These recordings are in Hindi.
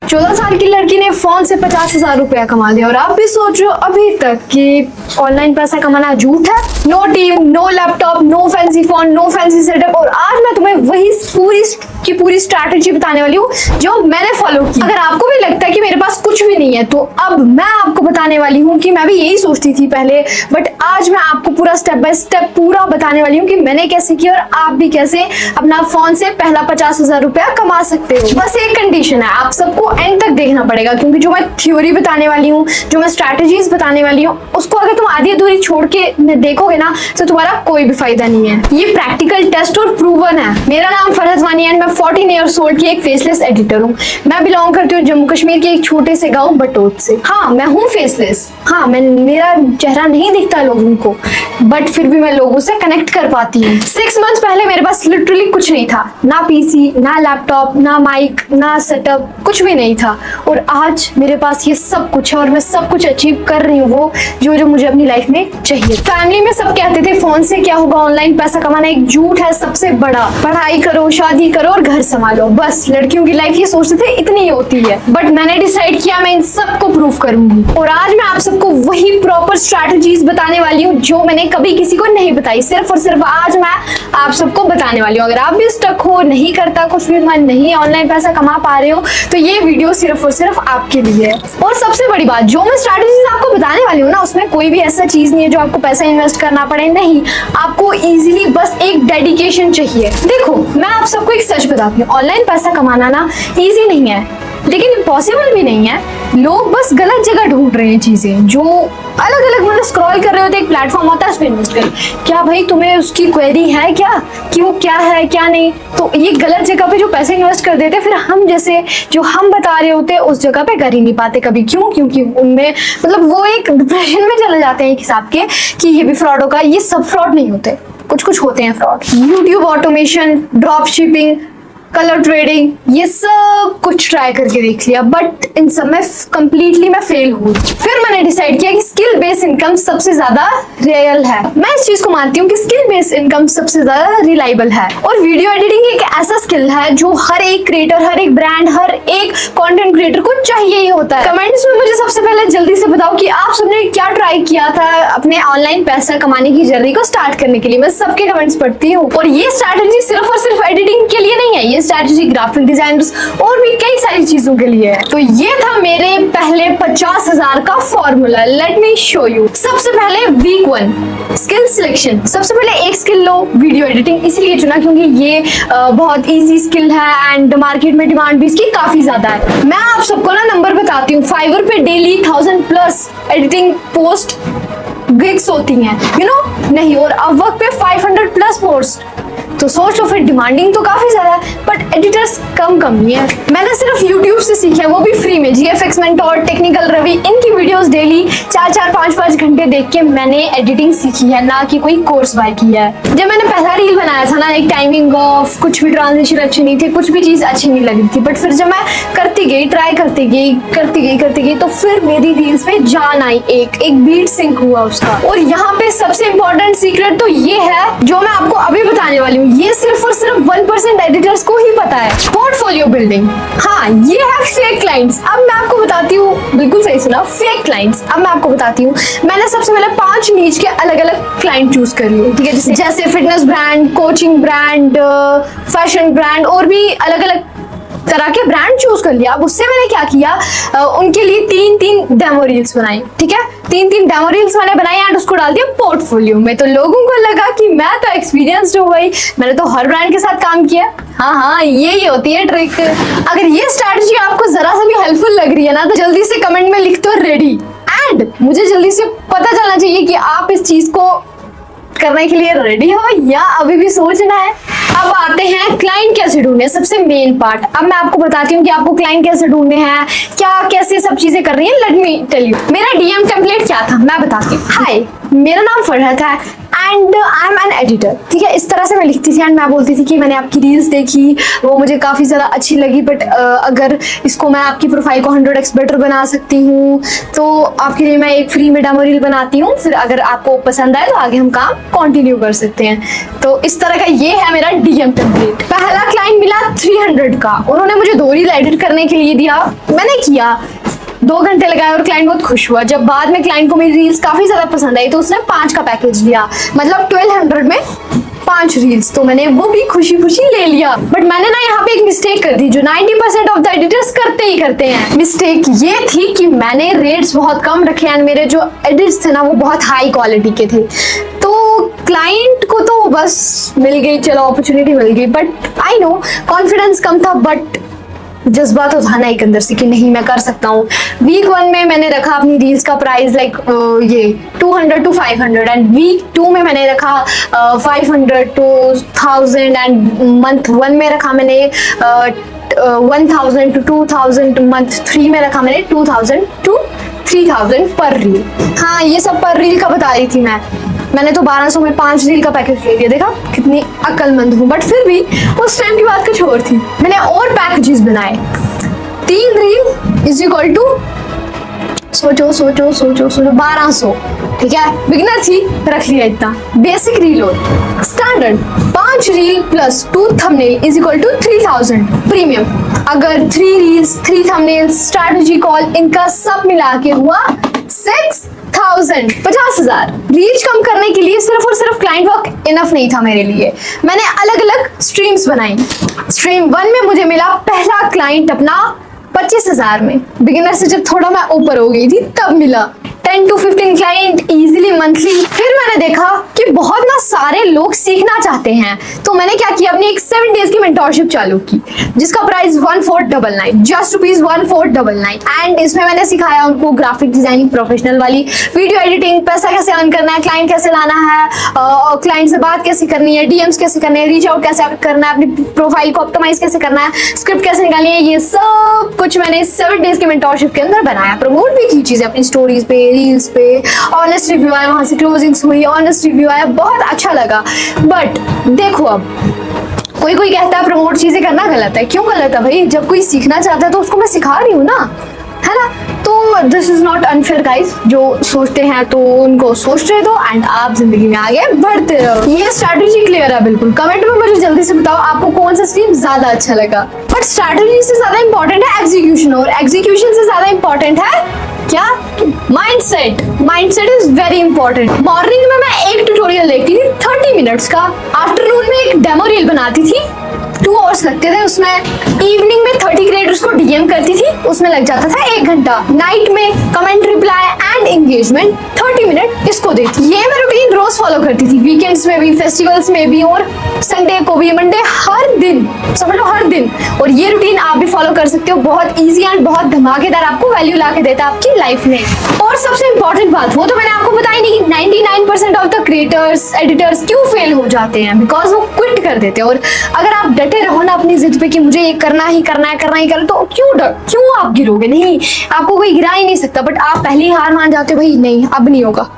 14 साल की लड़की ने फोन से 50,000 रुपया कमा लिया और आप भी सोच रहे हो अभी तक कि ऑनलाइन पैसा कमाना झूठ है। No team, no laptop, no fancy phone, no fancy setup. और आज मैं तुम्हें वही पूरी स्ट्रैटेजी बताने वाली हूँ जो मैंने फॉलो की। अगर आपको भी लगता है कि मेरे पास कुछ भी नहीं है तो अब मैं आपको बताने वाली हूँ कि मैं भी यही सोचती थी पहले, बट आज मैं आपको पूरा स्टेप बाय स्टेप पूरा बताने वाली हूँ कि मैंने कैसे किया और आप भी कैसे अपना फोन से पहला 50,000 रुपया कमा सकते हो। बस एक कंडीशन है, आप सबको एंड तक देखना पड़ेगा क्योंकि जो मैं थ्योरी बताने वाली हूँ, जो मैं स्ट्रैटेजीज बताने वाली हूँ, उसको अगर तुम आधी अधूरी छोड़ के देखोगे ना तो तुम्हारा कोई भी फायदा नहीं है। ये प्रैक्टिकल टेस्ट और प्रूवन है। मेरा नाम फरहत वानी एंड मैं 14 ईयर्स ओल्ड की एक फेसलेस एडिटर हूँ। मैं बिलोंग करती हूँ जम्मू कश्मीर के एक छोटे से गाँव बटोत से। हाँ, मैं हूँ फेसलेस। हाँ, मेरा चेहरा नहीं दिखता लोगों को, बट फिर भी मैं लोगों से कनेक्ट कर पाती हूँ। 6 मंथ्स पहले मेरे पास लिटरली कुछ नहीं था, ना पीसी, ना लैपटॉप, ना माइक, ना सेटअप, कुछ भी नहीं था। और आज मेरे पास ये सब कुछ है और मैं सब कुछ अचीव कर रही हूँ वो जो मुझे अपनी लाइफ में चाहिए। फैमिली में सब कहते थे फोन से क्या होगा, ऑनलाइन पैसा कमाना एक झूठ है सबसे बड़ा, पढ़ाई करो, शादी करो और घर संभालो, बस लड़कियों की लाइफ ये सोचते थे इतनी ही होती है। बट मैंने डिसाइड किया मैं इन सबको प्रूव करूंगी और आज मैं आप सबको वही प्रॉपर स्ट्रैटेजीज बताने वाली हूँ जो मैंने कभी किसी को नहीं बताई। सिर्फ और सिर्फ आज मैं आप सबको बताने वाली हूँ। अगर आप भी स्टक हो, नहीं करता कुछ भी मन नहीं, ऑनलाइन पैसा कमा पा रहे हो तो ये वीडियो सिर्फ और सिर्फ आपके लिए है। और सबसे बड़ी बात, जो मैं स्ट्रैटेजीज आपको बताने वाली हूँ ना, उसमें कोई भी ऐसा चीज नहीं है जो आपको पैसा इन्वेस्ट करना पड़े, नहीं, आपको इजीली बस एक डेडिकेशन चाहिए। देखो, मैं आप सबको एक सच बताती हूँ, ऑनलाइन पैसा कमाना ना इजी नहीं है लेकिन इम्पॉसिबल भी नहीं है। लोग बस गलत जगह ढूंढ रहे हैं चीजें, जो अलग अलग मतलब स्क्रॉल कर रहे होते, एक प्लेटफॉर्म होता है उस पर इन्वेस्ट कर। क्या भाई तुम्हें उसकी क्वेरी है क्या कि वो क्या है क्या नहीं, तो ये गलत जगह पे जो पैसे इन्वेस्ट कर देते, फिर हम जैसे जो हम बता रहे होते उस जगह पे कर ही नहीं पाते कभी। क्यों? क्योंकि उनमें मतलब वो एक डिप्रेशन में चले जाते हैं एक हिसाब के कि ये भी फ्रॉड होगा। ये सब फ्रॉड नहीं होते, कुछ कुछ होते हैं fraud. YouTube automation, drop shipping, colour trading, ये सब कुछ ट्राई करके देख लिया बट इन सब में कंप्लीटली मैं फेल हुई। फिर मैंने डिसाइड किया कि स्किल बेस्ड इनकम सबसे ज्यादा रियल है। मैं इस चीज को मानती हूँ कि स्किल बेस्ड इनकम सबसे ज्यादा रिलायबल है और वीडियो एडिटिंग एक ऐसा स्किल है जो हर एक क्रिएटर, हर एक ब्रांड, हर एक कंटेंट क्रिएटर को चाहिए ही होता है। कमेंट्स में मुझे सबसे पहले जल्दी से बताओ कि आप सबने क्या ट्राई किया था अपने ऑनलाइन पैसा कमाने की जर्नी को स्टार्ट करने के लिए। मैं सबके कमेंट्स पढ़ती हूँ और ये स्ट्रैटेजी सिर्फ और सिर्फ एडिटिंग के लिए नहीं है, ये स्ट्रैटेजी ग्राफिक डिजाइनर्स और भी कई सारी चीजों के लिए है। तो ये था मेरे पहले 50,000 का formula. Let me show you. सबसे पहले वीक 1 स्किल सिलेक्शन। सबसे पहले एक स्किल लो, वीडियो एडिटिंग। इसलिए चुना क्योंकि ये बहुत इजी स्किल है एंड मार्केट में डिमांड भी इसकी काफी ज्यादा है। मैं आप सबको ना नंबर बताती हूँ। फाइवर पे डेली 1000+ एडिटिंग पोस्ट गिग्स होती हैं, यू नो नहीं, और अपवर्क पे 500+ पोस्ट। तो सोच लो, फिर डिमांडिंग तो काफी ज्यादा है बट एडिटर्स कम ही है। मैंने सिर्फ YouTube से सीखा है, वो भी फ्री में। GFX मेंटोर, टेक्निकल रवि, इनकी वीडियोस डेली 4-4, 5-5 घंटे देख के मैंने एडिटिंग सीखी है, ना कि कोई कोर्स बाय किया है। जब मैंने पहला रील बनाया था ना, एक टाइमिंग ऑफ, कुछ भी ट्रांजिशन अच्छी नहीं थी, कुछ भी चीज अच्छी नहीं लगी थी, बट फिर जब मैं करती गई, ट्राई करती गई तो फिर मेरी रील्स में जान आई, एक बीट सिंक हुआ उसका। और यहाँ पे सबसे इंपॉर्टेंट सीक्रेट तो ये है जो मैं आपको अभी बताने वाली हूँ, ये सिर्फ और सिर्फ 1% एडिटर्स को ही पता है। Portfolio building. हाँ, ये है फेक क्लाइंट्स। अब मैं आपको बताती हूँ, बिल्कुल सही सुना, फेक क्लाइंट्स। अब मैं आपको बताती हूँ, मैंने सबसे पहले 5 नीच के अलग अलग क्लाइंट चूज कर लिए, ठीक है, जैसे fitness brand, coaching brand, fashion brand और भी अलग अलग तरह के ब्रांड चूज कर लिया। अब उससे मैंने क्या किया, उनके लिए 3-3 डेमो रील्स बनाई, ठीक है, 3-3 डेमो रील्स मैंने बनाई एंड उसको डाल दिया पोर्टफोलियो में। तो लोगों को लगा कि मैं तो एक्सपीरियंस्ड हूँ भाई, मैंने तो हर ब्रांड के साथ काम किया। हाँ, यही होती है ट्रिक। अगर ये स्ट्रैटेजी आपको जरा सा भी हेल्पफुल लग रही है ना, तो जल्दी से कमेंट में लिख दो रेडी। एंड मुझे जल्दी से पता चलना चाहिए कि आप इस चीज को करने के लिए रेडी हो या अभी भी सोचना है। अब आते हैं क्लाइंट कैसे ढूंढने, सबसे मेन पार्ट। अब मैं आपको बताती हूँ कि आपको क्लाइंट कैसे ढूंढने हैं, क्या कैसे सब चीजें कर रही है। Let me tell you. मेरा DM टेम्पलेट क्या था मैं बताती हूँ। हाय, मेरा नाम फरहत है and I am an editor, ठीक है। इस तरह से मैं लिखती थी एंड मैं बोलती थी कि मैंने आपकी रील्स देखी, वो मुझे काफ़ी ज़्यादा अच्छी लगी, बट अगर इसको मैं आपकी प्रोफाइल को 100x बेटर बना सकती हूँ तो आपके लिए मैं एक फ्री में डेमो रील बनाती हूँ, फिर अगर आपको पसंद आए तो आगे हम काम कंटिन्यू कर सकते हैं। तो इस तरह का ये है मेरा डीएम टेम्पलेट। पहला क्लाइंट मिला 300 का, उन्होंने मुझे 2 रील एडिट करने के लिए दिया, मैंने किया, 2 घंटे लगाए और क्लाइंट बहुत खुश हुआ। जब बाद में क्लाइंट को मेरी रील्स काफी ज्यादा पसंद आई तो उसने 5 का पैकेज लिया, मतलब 1200 में 5 रील्स, तो मैंने वो भी खुशी खुशी ले लिया। बट मैंने ना यहाँ पे एक मिस्टेक कर दी जो 90% ऑफ द एडिटर्स करते ही करते हैं। मिस्टेक ये थी कि मैंने रेट्स बहुत कम रखे एंड मेरे जो एडिट्स थे ना वो बहुत हाई क्वालिटी के थे, तो क्लाइंट को तो बस मिल गई, चलो अपॉर्चुनिटी मिल गई, बट आई नो कॉन्फिडेंस कम था, बट जज्बा तो था ना एक अंदर से कि नहीं मैं कर सकता हूँ। वीक 1 में मैंने रखा अपनी रील्स का प्राइस लाइक ये 200 to 500 एंड वीक 2 में मैंने रखा 500 to 1000 एंड मंथ 1 में रखा मैंने 1000 to 2000, मंथ 3 में रखा मैंने 2000 to 3000 पर रील। हाँ ये सब पर रील का बता रही थी मैंने तो 1200 में 5 रील का पैकेज ले लिया, देखा कितनी अक्लमंद हूँ। बट फिर भी उस टाइम की बात कुछ और थी, मैंने और पैकेजेस बनाए। 3 रील इज इक्वल टू सोचो 1200, ठीक है। बिगिनर थी, रख लिया इतना। बेसिक रील और standard 5 reel plus 2 thumbnail is equal to 3000। Premium अगर 3 रील्स 3 थंबनेल्स स्ट्रैटेजी कॉल इनका सब मिला के हुआ 50,000। रीच कम करने के लिए सिर्फ और सिर्फ क्लाइंट वर्क इनफ नहीं था मेरे लिए, मैंने अलग अलग स्ट्रीम्स बनाई। स्ट्रीम 1 में मुझे मिला पहला क्लाइंट अपना 25,000 में, बिगिनर से जब थोड़ा मैं ऊपर हो गई थी तब मिला 10 to 15 क्लाइंट इजीली मंथली। फिर मैंने देखा कि बहुत ना सारे लोग सीखना चाहते हैं, तो मैंने क्या किया, अपनी एक 7 डेज की मेंटोरशिप चालू की जिसका प्राइस 1499, जस्ट ₹1499। एंड इसमें मैंने सिखाया उनको ग्राफिक डिजाइनिंग प्रोफेशनल वाली, वीडियो एडिटिंग, पैसा कैसे अर्न करना है, क्लाइंट कैसे लाना है, क्लाइंट से बात कैसे करनी है, डीएम्स कैसे करने हैं, रीच आउट कैसे करना है, अपनी प्रोफाइल को ऑप्टिमाइज कैसे करना है, स्क्रिप्ट कैसे निकालनी है, ये सब कुछ मैंने 7 डेज की मेंटोरशिप के अंदर बनाया। प्रमोट भी की चीजें अपनी स्टोरीज पे, रील्स पे, ऑनेस्ट रिव्यू आया, वहां से क्लोजिंग्स हुई, ऑनेस्ट रिव्यू आया, बहुत अच्छा लगा। बट देखो अब कोई कहता है प्रमोट चीजें करना गलत है, क्यों गलत है भाई? जब कोई सीखना चाहता है तो उसको मैं सिखा रही हूँ ना, है ना। तो this is not unfair guys, जो सोचते हैं तो उनको सोचते दो एंड आप जिंदगी में आगे बढ़ते रहो। ये स्ट्रैटेजी क्लियर है बिल्कुल। कमेंट में मुझे जल्दी से बताओ आपको कौन सा स्ट्रीम ज्यादा अच्छा लगा। बट स्ट्रैटेजी से ज्यादा इंपॉर्टेंट है एग्जीक्यूशन, और एग्जीक्यूशन से ज्यादा इंपॉर्टेंट है क्या? Mindset. Mindset is very important. Morning में मैं एक ट्यूटोरियल देखती थी 30 मिनट्स का, आफ्टरनून में एक डेमो रील बनाती थी 2 आवर्स लगते थे उसमें, इवनिंग में 30 क्रिएटर्स को डीएम करती थी, उसमें लग जाता था 1 घंटा, नाइट में comment reply and engagement 30 minute इसको देती। ये मैं रूटीन रोज फॉलो करती थी, वीकेंड्स में भी, फेस्टिवल्स में भी, और संडे को भी, मंडे, हर दिन, समझ लो हर दिन। और ये रूटीन आप भी फॉलो कर सकते हो, बहुत ईजी एंड बहुत धमाकेदार आपको वैल्यू ला के देता है आपकी लाइफ में। और सबसे इंपॉर्टेंट बात, वो तो मैंने आपको बताई नहीं कि 99% ऑफ द क्रिएटर्स, एडिटर्स क्यों फेल हो जाते हैं, बिकॉज वो क्विट कर देते हैं। और अगर आप डटे रहो ना अपनी जिद पे कि मुझे ये करना ही करना है, तो क्यों आप गिरोगे? नहीं, आपको कोई गिरा ही नहीं सकता। बट आप पहले ही हार मान जाते हो, भाई नहीं अब नहीं होगा,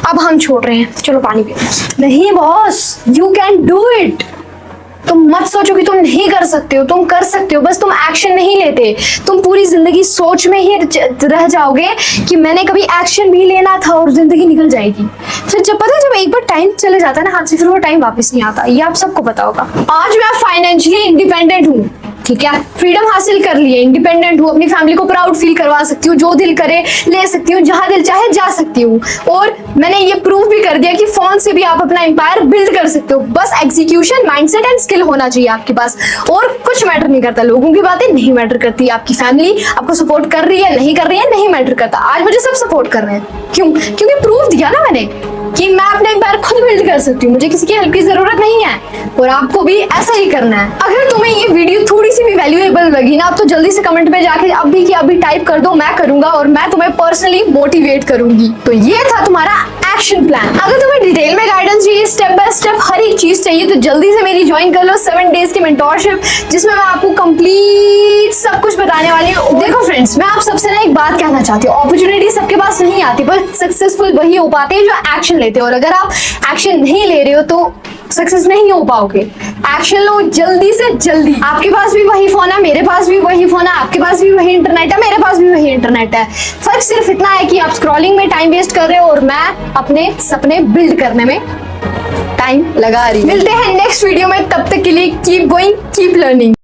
अब हम छोड़ रहे हैं, चलो पानी पी। नहीं boss, you can do it. तुम मत सोचो कि तुम नहीं कर सकते हो, तुम कर सकते हो, बस तुम एक्शन नहीं लेते। तुम पूरी जिंदगी सोच में ही रह जाओगे कि मैंने कभी एक्शन भी लेना था, और जिंदगी निकल जाएगी। फिर जब पता है, जब एक बार टाइम चले जाता है ना हाथ से, फिर वो टाइम वापस नहीं आता। ये आप सबको पता होगा। आज मैं फाइनेंशियली इंडिपेंडेंट हूँ, ठीक है, फ्रीडम हासिल कर ली है, इंडिपेंडेंट हूँ, अपनी फैमिली को प्राउड फील करवा सकती हूँ, जो दिल करे ले सकती हूँ, जहां दिल चाहे जा सकती हूँ। और मैंने ये प्रूव भी कर दिया कि फोन से भी आप अपना एम्पायर बिल्ड कर सकते हो। बस एग्जीक्यूशन, माइंडसेट एंड स्किल होना चाहिए आपके पास, और कुछ मैटर नहीं करता। लोगों की बातें नहीं मैटर करती, आपकी फैमिली आपको सपोर्ट कर रही है नहीं कर रही है नहीं मैटर करता। आज मुझे सब सपोर्ट कर रहे हैं, क्यों? क्योंकि प्रूव दिया ना मैंने कि मैं अपने एम्पायर खुद बिल्ड कर सकती हूँ, मुझे किसी की हेल्प की जरूरत नहीं है। और आपको भी ऐसा ही करना है। अगर तुम्हें ये वीडियो थोड़ी सी भी वैल्यूएबल लगी ना, तो जल्दी से कमेंट में जाके अभी की अभी टाइप कर दो, मैं करूंगा, और मैं तुम्हें पर्सनली मोटिवेट करूंगी। तो ये था तुम्हारा एक्शन प्लान। अगर तुम्हें डिटेल में गाइडेंस चाहिए, स्टेप बाय स्टेप हर एक चीज चाहिए, तो जल्दी से मेरी ज्वाइन कर लो 7 डेज की मेंटोरशिप, जिसमें मैं आपको कंप्लीट सब कुछ बताने वाली हूँ। देखो फ्रेंड्स, मैं आप सबसे ना एक बात कहना चाहती हूँ, अपॉर्चुनिटी सबके पास नहीं आती, पर सक्सेसफुल वही हो पाते हैं जो एक्शन लेते हो, और अगर आप एक्शन नहीं ले रहे हो तो सक्सेस नहीं हो पाओगे। एक्शन लो जल्दी से जल्दी। आपके पास भी वही फोन है, मेरे पास भी वही फोन है, आपके पास भी वही इंटरनेट है, मेरे पास भी वही इंटरनेट है। फर्क सिर्फ इतना है कि आप स्क्रॉलिंग में टाइम वेस्ट कर रहे हो और मैं अपने सपने बिल्ड करने में टाइम लगा रही हूँ। मिलते हैं नेक्स्ट वीडियो में, तब तक के लिए कीप गोइंग, कीप लर्निंग।